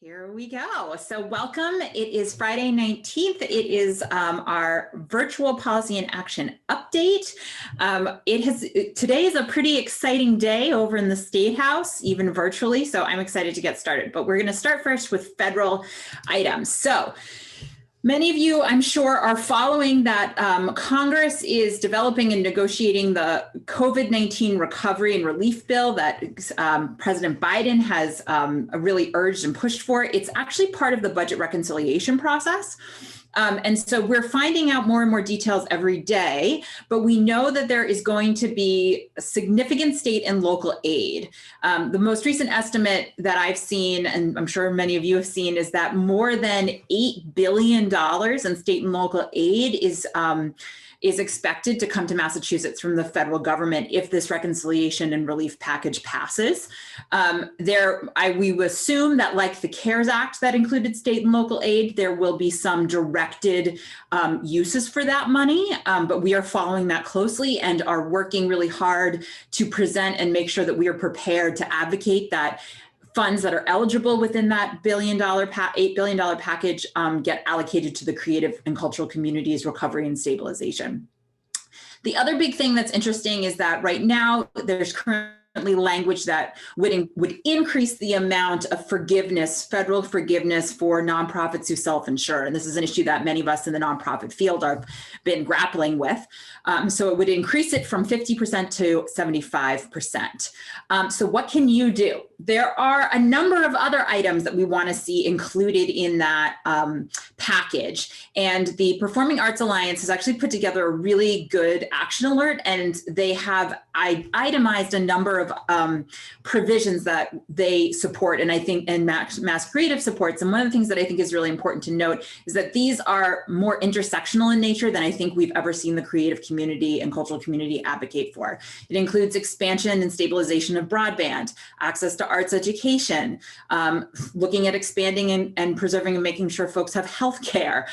Here we go. So welcome. It is Friday 19th. It is our virtual policy and action update. Today is a pretty exciting day over in the State House, even virtually. So I'm excited to get started. But we're going to start first with federal items. So many of you, I'm sure, are following that Congress is developing and negotiating the COVID-19 recovery and relief bill that President Biden has really urged and pushed for. It's actually part of the budget reconciliation process. And so we're finding out more and more details every day, but we know that there is going to be significant state and local aid. The most recent estimate that I've seen, and I'm sure many of you have seen, is that more than $8 billion in state and local aid is expected to come to Massachusetts from the federal government if this reconciliation and relief package passes. We assume that, like the CARES Act that included state and local aid, there will be some directed uses for that money, but we are following that closely and are working really hard to present and make sure that we are prepared to advocate that funds that are eligible within that $8 billion package get allocated to the creative and cultural communities recovery and stabilization. The other big thing that's interesting is that right now there's currently language that would increase the amount of forgiveness, federal forgiveness for nonprofits who self-insure. And this is an issue that many of us in the nonprofit field have been grappling with. So it would increase it from 50% to 75%. So what can you do? There are a number of other items that we want to see included in that package. And the Performing Arts Alliance has actually put together a really good action alert, and they have itemized a number of provisions that they support, and I think, and Mass Creative supports. And one of the things that I think is really important to note is that these are more intersectional in nature than I think we've ever seen the creative community and cultural community advocate for. It includes expansion and stabilization of broadband, access to arts education, looking at expanding and preserving and making sure folks have health care,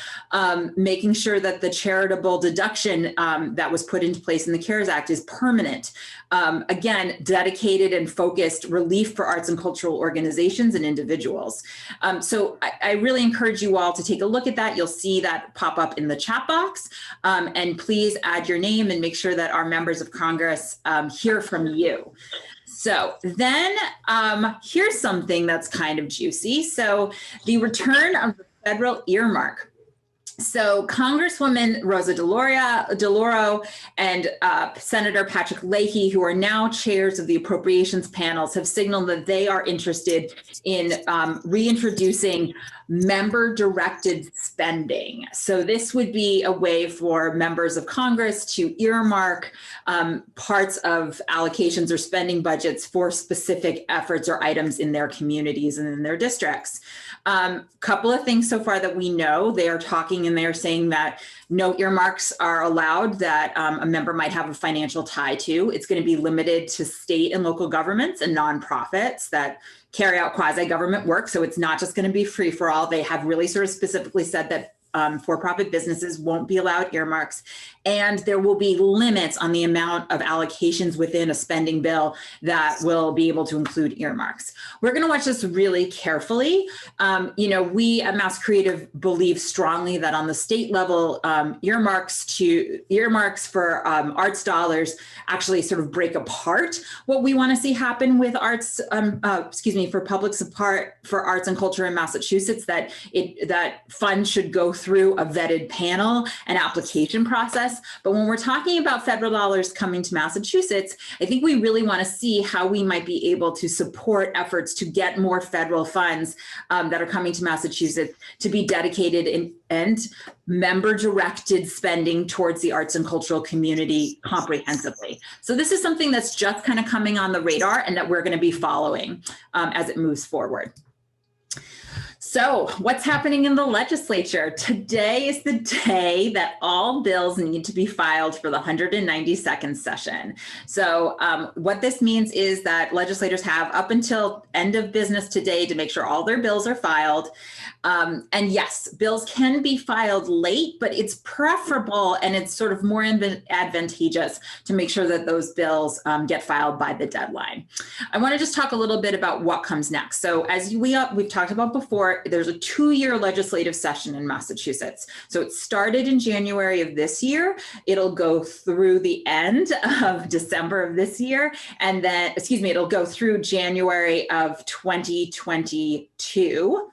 making sure that the charitable deduction that was put into place in the CARES Act is permanent. Again, dedicated and focused relief for arts and cultural organizations and individuals. So I really encourage you all to take a look at that. You'll see that pop up in the chat box. And please add your name and make sure that our members of Congress hear from you. So then here's something that's kind of juicy. So the return of the federal earmark. So Congresswoman Rosa DeLauro and Senator Patrick Leahy, who are now chairs of the appropriations panels, have signaled that they are interested in reintroducing member-directed spending. So this would be a way for members of Congress to earmark parts of allocations or spending budgets for specific efforts or items in their communities and in their districts. Couple of things so far that we know. They are talking and they are saying that no earmarks are allowed that a member might have a financial tie to. It's going to be limited to state and local governments and nonprofits that carry out quasi-government work. So it's not just going to be free for all. They have really sort of specifically said that for-profit businesses won't be allowed earmarks, and there will be limits on the amount of allocations within a spending bill that will be able to include earmarks. We're going to watch this really carefully. We at Mass Creative believe strongly that on the state level, earmarks for arts dollars actually sort of break apart what we want to see happen with arts, for public support for arts and culture in Massachusetts, that funds should go through a vetted panel and application process. But when we're talking about federal dollars coming to Massachusetts, I think we really want to see how we might be able to support efforts to get more federal funds that are coming to Massachusetts to be dedicated and member-directed spending towards the arts and cultural community comprehensively. So this is something that's just kind of coming on the radar and that we're going to be following as it moves forward. So what's happening in the legislature? Today is the day that all bills need to be filed for the 192nd session. So what this means is that legislators have up until end of business today to make sure all their bills are filed. And yes, bills can be filed late, but it's preferable and it's sort of more advantageous to make sure that those bills get filed by the deadline. I want to just talk a little bit about what comes next. So as we've talked about before, there's a 2-year legislative session in Massachusetts. So it started in January of this year. It'll go through the end of December of this year. And then, it'll go through January of 2022.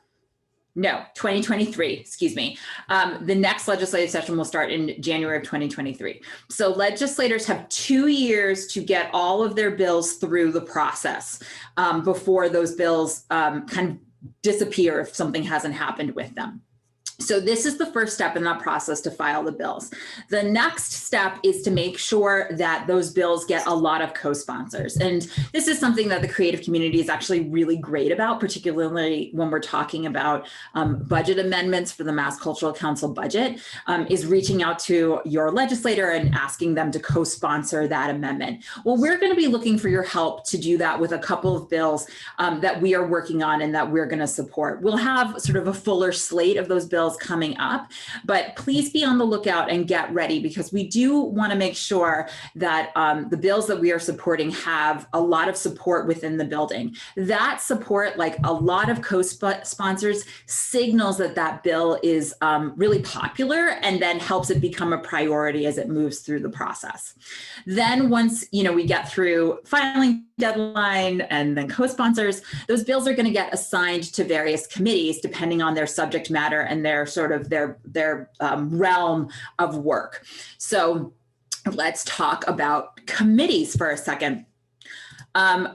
No, 2023, excuse me. The next legislative session will start in January of 2023. So legislators have 2 years to get all of their bills through the process before those bills kind of disappear if something hasn't happened with them. So this is the first step in that process to file the bills. The next step is to make sure that those bills get a lot of co-sponsors. And this is something that the creative community is actually really great about, particularly when we're talking about budget amendments for the Mass Cultural Council budget, is reaching out to your legislator and asking them to co-sponsor that amendment. Well, we're going to be looking for your help to do that with a couple of bills that we are working on and that we're going to support. We'll have sort of a fuller slate of those bills coming up, but please be on the lookout and get ready because we do want to make sure that the bills that we are supporting have a lot of support within the building. That support, like a lot of co-sponsors, signals that that bill is really popular and then helps it become a priority as it moves through the process. Then once we get through filing deadline and then co-sponsors, those bills are going to get assigned to various committees depending on their subject matter and their sort of their realm of work. So let's talk about committees for a second.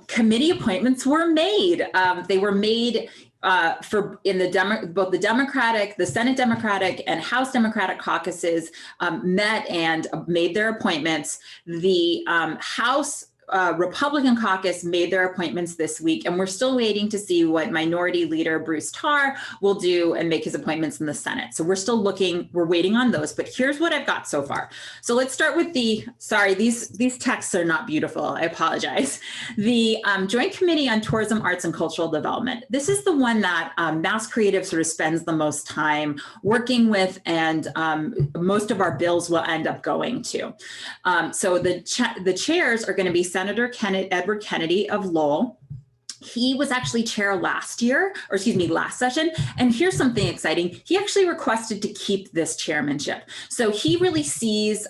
Committee appointments were made. They were made both the Democratic, the Senate Democratic and House Democratic caucuses met and made their appointments. The House Republican caucus made their appointments this week, and we're still waiting to see what Minority Leader Bruce Tarr will do and make his appointments in the Senate. So we're waiting on those, but here's what I've got so far. So let's start with these texts are not beautiful. I apologize. The Joint Committee on Tourism, Arts, and Cultural Development. This is the one that Mass Creative sort of spends the most time working with, and most of our bills will end up going to. So the chairs are going to be Senator Edward Kennedy of Lowell. He was actually chair last session. And here's something exciting. He actually requested to keep this chairmanship. So he really sees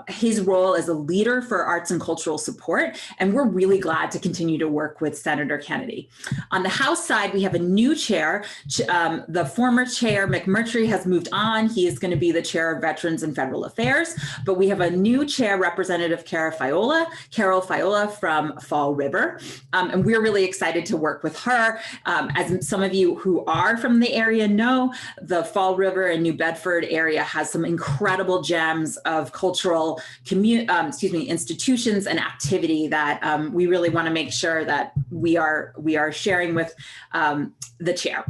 his role as a leader for arts and cultural support. And we're really glad to continue to work with Senator Kennedy. On the House side, we have a new chair. The former chair, McMurtry, has moved on. He is going to be the chair of Veterans and Federal Affairs. But we have a new chair, Representative Carol Fiola from Fall River. And we're really excited to work with her. As some of you who are from the area know, the Fall River and New Bedford area has some incredible gems of cultural institutions and activity that we really want to make sure that we are sharing with the chair.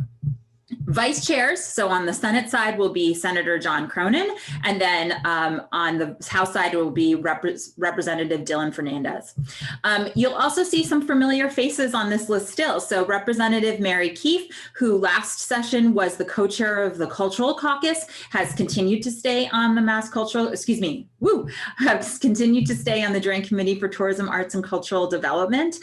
Vice chairs, so on the Senate side will be Senator John Cronin, and then on the House side will be Representative Dylan Fernandez. You'll also see some familiar faces on this list still. So Representative Mary Keefe, who last session was the co-chair of the Cultural Caucus, has continued to stay on the has continued to stay on the Joint Committee for Tourism, Arts, and Cultural Development.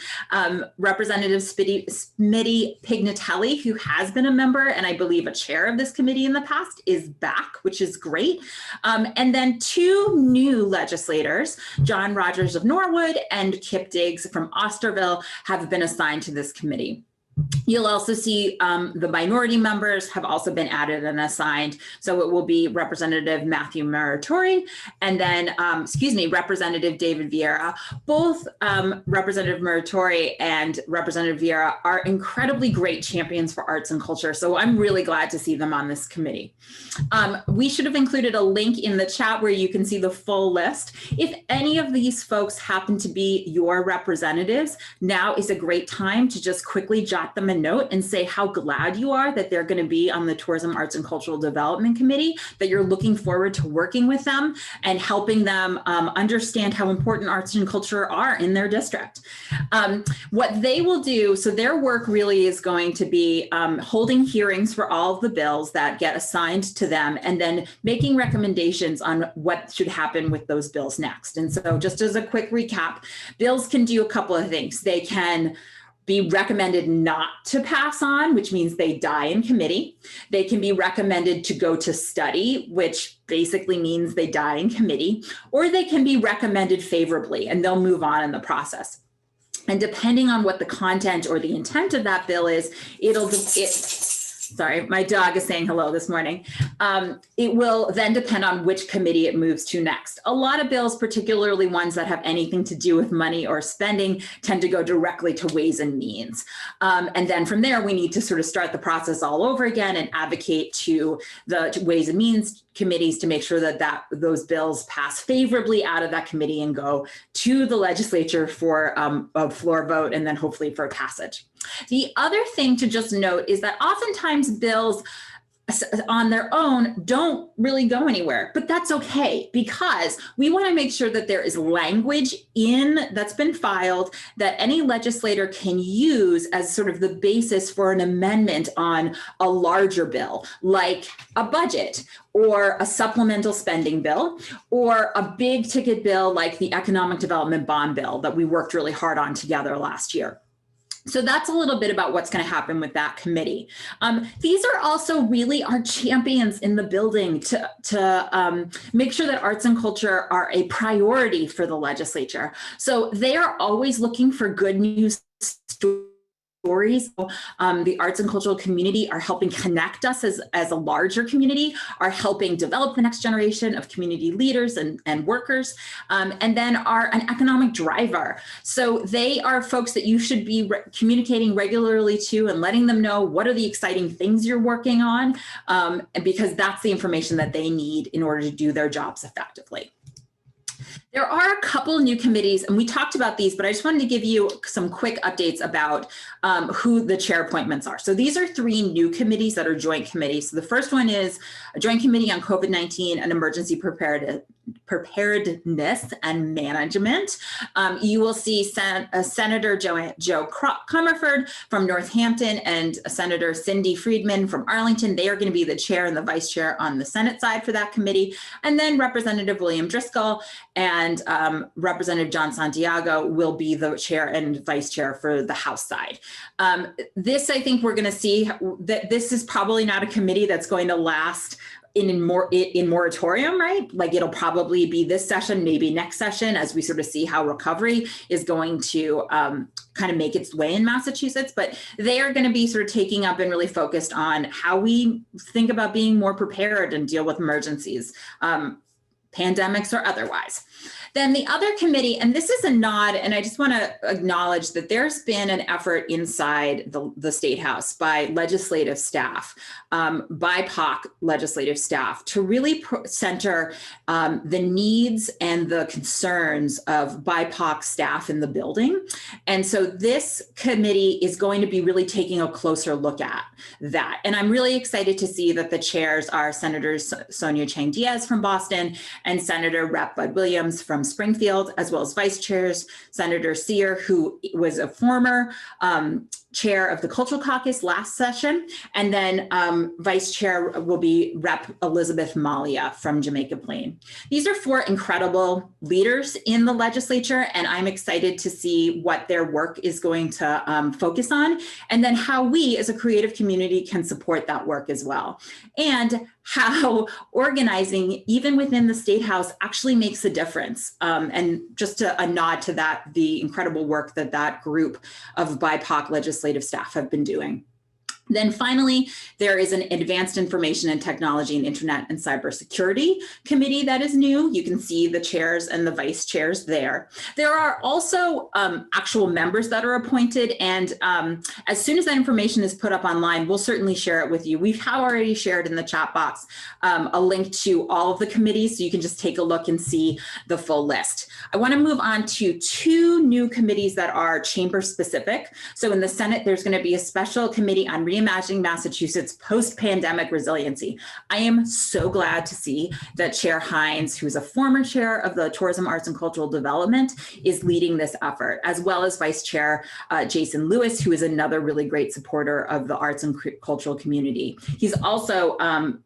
Representative Smitty Pignatelli, who has been a member and I believe a chair of this committee in the past, is back, which is great. And then 2 new legislators, John Rogers of Norwood and Kip Diggs from Osterville, have been assigned to this committee. You'll also see the minority members have also been added and assigned. So it will be Representative Matthew Muratori and then, Representative David Vieira. Both Representative Muratori and Representative Vieira are incredibly great champions for arts and culture. So I'm really glad to see them on this committee. We should have included a link in the chat where you can see the full list. If any of these folks happen to be your representatives, now is a great time to just quickly jot drop them a note and say how glad you are that they're going to be on the Tourism, Arts, and Cultural Development Committee, that you're looking forward to working with them and helping them understand how important arts and culture are in their district. What they will do, so their work really is going to be holding hearings for all of the bills that get assigned to them, and then making recommendations on what should happen with those bills next. And so just as a quick recap, bills can do a couple of things. They can be recommended not to pass on, which means they die in committee. They can be recommended to go to study, which basically means they die in committee, or they can be recommended favorably and they'll move on in the process. And depending on what the content or the intent of that bill is, sorry, my dog is saying hello this morning. It will then depend on which committee it moves to next. A lot of bills, particularly ones that have anything to do with money or spending, tend to go directly to Ways and Means. And then from there, we need to sort of start the process all over again and advocate to the Ways and Means committees to make sure that those bills pass favorably out of that committee and go to the legislature for a floor vote and then hopefully for passage. The other thing to just note is that oftentimes bills on their own don't really go anywhere, but that's okay, because we want to make sure that there is language that's been filed that any legislator can use as sort of the basis for an amendment on a larger bill, like a budget or a supplemental spending bill or a big ticket bill like the economic development bond bill that we worked really hard on together last year. So that's a little bit about what's going to happen with that committee. These are also really our champions in the building to make sure that arts and culture are a priority for the legislature. So they are always looking for good news stories. The arts and cultural community are helping connect us as a larger community, are helping develop the next generation of community leaders and workers, and then are an economic driver. So they are folks that you should be communicating regularly to and letting them know what are the exciting things you're working on, because that's the information that they need in order to do their jobs effectively. There are a couple new committees, and we talked about these, but I just wanted to give you some quick updates about who the chair appointments are. So these are 3 new committees that are joint committees. So the first one is a joint committee on COVID-19 and emergency preparedness and management. You will see Senator Joe Comerford from Northampton and Senator Cindy Friedman from Arlington. They are going to be the chair and the vice chair on the Senate side for that committee. And then Representative William Driscoll and Representative John Santiago will be the chair and vice chair for the House side. This, I think we're going to see that this is probably not a committee that's going to last in moratorium, right? Like it'll probably be this session, maybe next session, as we sort of see how recovery is going to kind of make its way in Massachusetts. But they are going to be sort of taking up and really focused on how we think about being more prepared and deal with emergencies, pandemics or otherwise. Then the other committee, and this is a nod, and I just want to acknowledge that there's been an effort inside the State House by legislative staff, BIPOC legislative staff, to really center the needs and the concerns of BIPOC staff in the building. And so this committee is going to be really taking a closer look at that. And I'm really excited to see that the chairs are Senator Sonia Chang Diaz from Boston and Senator Rep. Bud Williams from Springfield, as well as vice chairs, Senator Sear, who was a former chair of the Cultural Caucus last session, and then vice chair will be Rep. Elizabeth Malia from Jamaica Plain. These are 4 incredible leaders in the legislature, and I'm excited to see what their work is going to focus on, and then how we as a creative community can support that work as well, and how organizing, even within the State House, actually makes a difference. And just a nod to that, the incredible work that that group of BIPOC legislative staff have been doing. Then finally, there is an Advanced Information and Technology and Internet and Cybersecurity Committee that is new. You can see the chairs and the vice chairs there. There are also actual members that are appointed, and as soon as that information is put up online, we'll certainly share it with you. We've already shared in the chat box a link to all of the committees, so you can just take a look and see the full list. I want to move on to 2 new committees that are chamber specific. So in the Senate, there's going to be a special committee on Reimagining Massachusetts Post-Pandemic Resiliency. I am so glad to see that Chair Hines, who's a former chair of the Tourism, Arts, and Cultural Development, is leading this effort, as well as Vice Chair Jason Lewis, who is another really great supporter of the arts and cultural community. He's also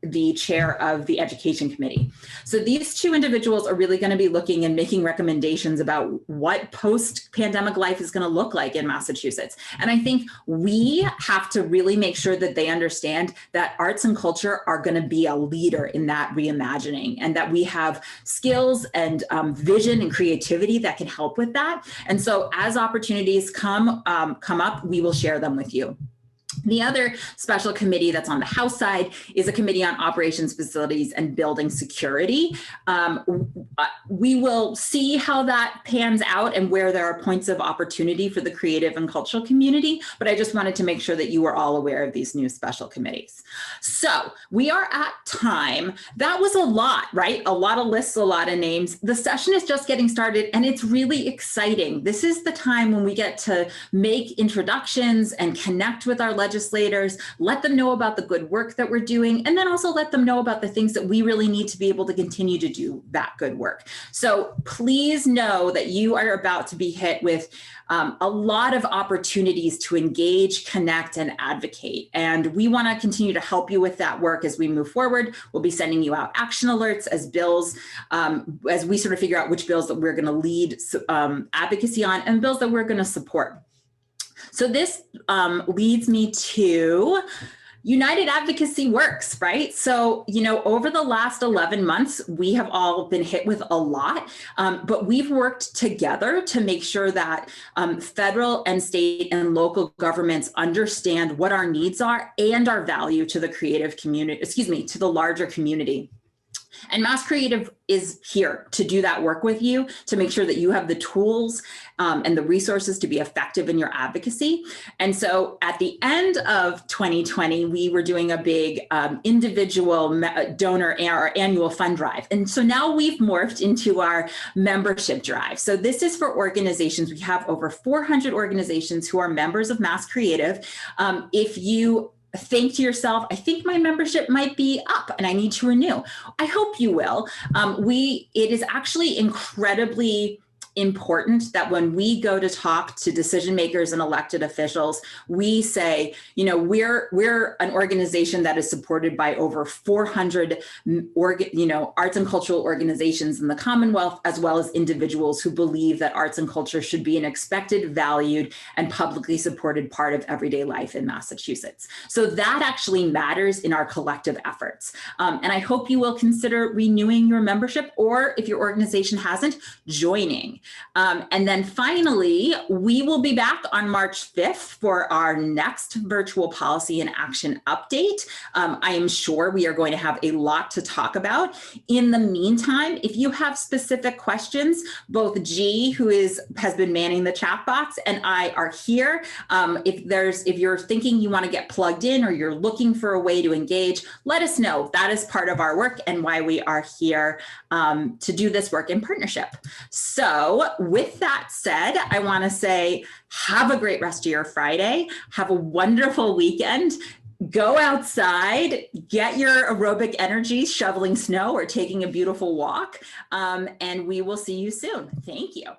the chair of the Education Committee. So these 2 individuals are really going to be looking and making recommendations about what post-pandemic life is going to look like in Massachusetts. And I think we have to really make sure that they understand that arts and culture are going to be a leader in that reimagining, and that we have skills and vision and creativity that can help with that. And so as opportunities come up, we will share them with you. The other special committee that's on the House side is a committee on operations, facilities, and building security. We will see how that pans out and where there are points of opportunity for the creative and cultural community, but I just wanted to make sure that you were all aware of these new special committees. So we are at time. That was a lot, right? A lot of lists, a lot of names. The session is just getting started, and it's really exciting. This is the time when we get to make introductions and connect with our legislators, let them know about the good work that we're doing, and then also let them know about the things that we really need to be able to continue to do that good work. So please know that you are about to be hit with a lot of opportunities to engage, connect, and advocate. And we want to continue to help you with that work as we move forward. We'll be sending you out action alerts as bills, as we sort of figure out which bills that we're going to lead advocacy on and bills that we're going to support. So this leads me to United Advocacy Works, right? So, over the last 11 months, we have all been hit with a lot, but we've worked together to make sure that federal and state and local governments understand what our needs are and our value to the creative community, to the larger community. And Mass Creative is here to do that work with you, to make sure that you have the tools and the resources to be effective in your advocacy. And so at the end of 2020, we were doing a big individual donor or annual fund drive. And so now we've morphed into our membership drive. So this is for organizations. We have over 400 organizations who are members of Mass Creative. If you think to yourself, I think my membership might be up and I need to renew, I hope you will. It is actually incredibly important that when we go to talk to decision makers and elected officials, we say, we're an organization that is supported by over 400 arts and cultural organizations in the Commonwealth, as well as individuals who believe that arts and culture should be an expected, valued, and publicly supported part of everyday life in Massachusetts. So that actually matters in our collective efforts. And I hope you will consider renewing your membership, or if your organization hasn't, joining. And then finally, we will be back on March 5th for our next virtual policy and action update. I am sure we are going to have a lot to talk about. In the meantime, if you have specific questions, both G, who has been manning the chat box, and I are here. If you're thinking you want to get plugged in or you're looking for a way to engage, let us know. That is part of our work and why we are here to do this work in partnership. So with that said, I want to say, have a great rest of your Friday. Have a wonderful weekend. Go outside, get your aerobic energy shoveling snow or taking a beautiful walk, and we will see you soon. Thank you.